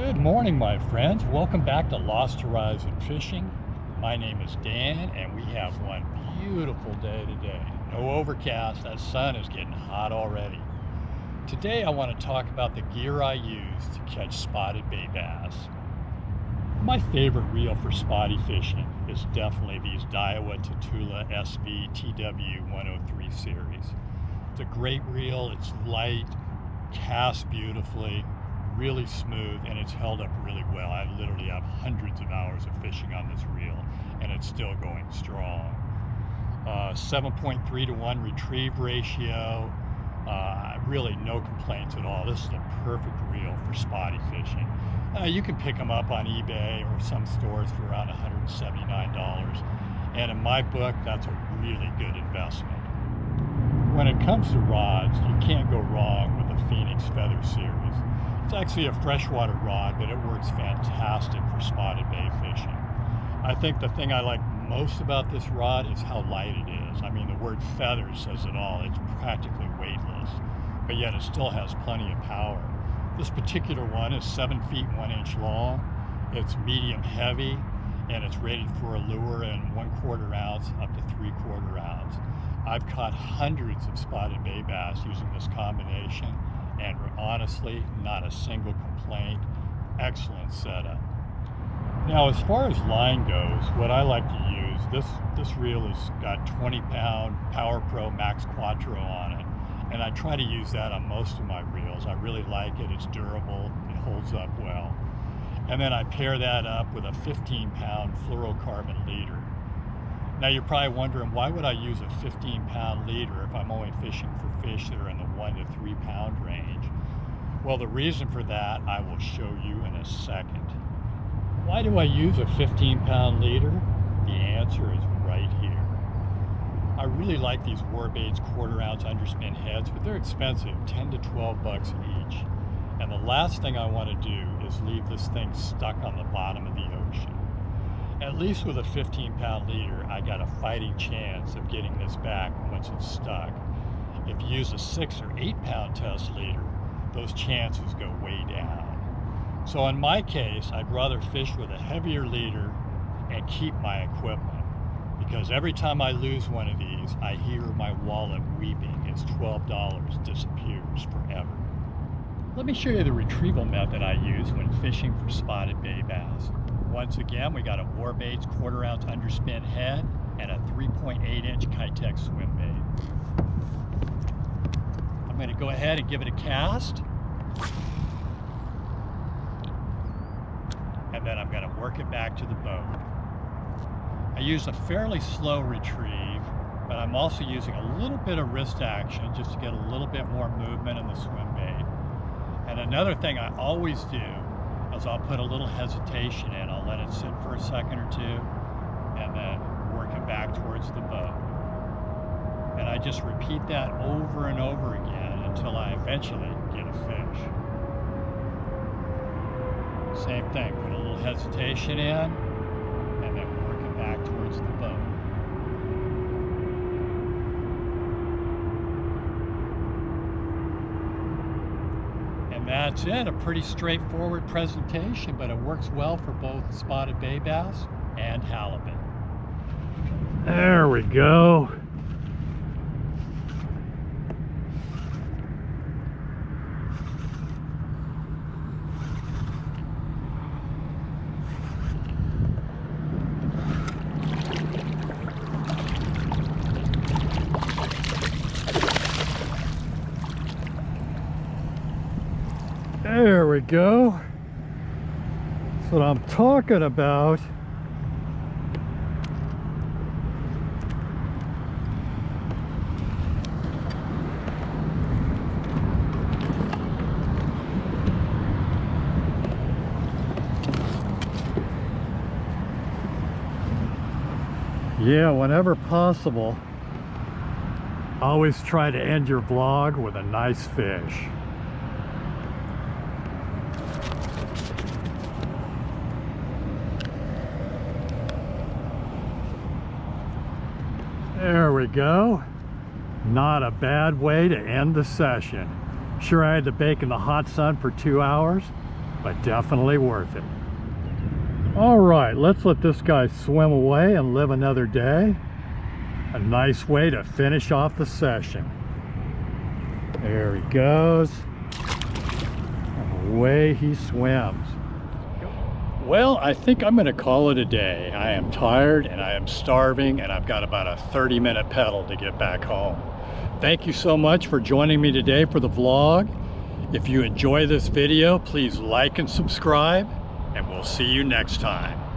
Good morning, my friends. Welcome back to Lost Horizon Fishing. My name is Dan, and we have one beautiful day today. No overcast, that sun is getting hot already. Today I want to talk about the gear I use to catch spotted bay bass. My favorite reel for spotty fishing is definitely these Daiwa Tatula SV TW103 series. It's a great reel, it's light, casts beautifully, really smooth, and it's held up really well. I literally have hundreds of hours of fishing on this reel, and it's still going strong. 7.3 to 1 retrieve ratio. Really no complaints at all. This is a perfect reel for spotty fishing. You can pick them up on eBay or some stores for around $179, and in my book, that's a really good investment. When it comes to rods, you can't go wrong with the Phoenix Feather series. It's actually a freshwater rod, but it works fantastic for spotted bay fishing. I think the thing I like most about this rod is how light it is. I mean, the word feather says it all. It's practically weightless, but yet it still has plenty of power. This particular one is 7 feet 1 inch long. It's medium heavy, and it's rated for a lure in 1/4 ounce up to 3/4 ounce. I've caught hundreds of spotted bay bass using this combination, and honestly, not a single complaint. Excellent setup. Now, as far as line goes, what I like to use, this reel has got 20-pound Power Pro Max Quattro on it, and I try to use that on most of my reels. I really like it. It's durable. It holds up well. And then I pair that up with a 15-pound fluorocarbon leader. Now, you're probably wondering, why would I use a 15-pound leader if I'm only fishing for fish that are in the 1 to 3 pound range? Well, the reason for that I will show you in a second. Why do I use a 15-pound leader? The answer is right here. I really like these Warbaits 1/4 ounce underspin heads, but they're expensive, 10 to 12 bucks each. And the last thing I want to do is leave this thing stuck on the bottom of the ocean. At least with a 15-pound leader, I got a fighting chance of getting this back once it's stuck. If you use a 6 or 8 pound test leader, those chances go way down. So in my case, I'd rather fish with a heavier leader and keep my equipment, because every time I lose one of these, I hear my wallet weeping as $12 disappears forever. Let me show you the retrieval method I use when fishing for spotted bay bass. Once again, we got a Warbaits 1/4 ounce underspin head and a 3.8 inch Kitech swim bait. I'm going to go ahead and give it a cast. And then I'm going to work it back to the boat. I use a fairly slow retrieve, but I'm also using a little bit of wrist action just to get a little bit more movement in the swim bait. And another thing I always do is I'll put a little hesitation in. I'll let it sit for a second or two and then work it back towards the boat. And I just repeat that over and over again until I eventually get a fish. Same thing, put a little hesitation in and then work it back towards the boat. And that's it, a pretty straightforward presentation, but it works well for both spotted bay bass and halibut. There we go. There we go. That's what I'm talking about. Yeah, whenever possible, always try to end your vlog with a nice fish. There we go. Not a bad way to end the session. Sure, I had to bake in the hot sun for 2 hours, but definitely worth it. All right, let's let this guy swim away and live another day. A nice way to finish off the session. There he goes. And away he swims. Well, I think I'm going to call it a day. I am tired and I am starving, and I've got about a 30-minute pedal to get back home. Thank you so much for joining me today for the vlog. If you enjoy this video, please like and subscribe, and we'll see you next time.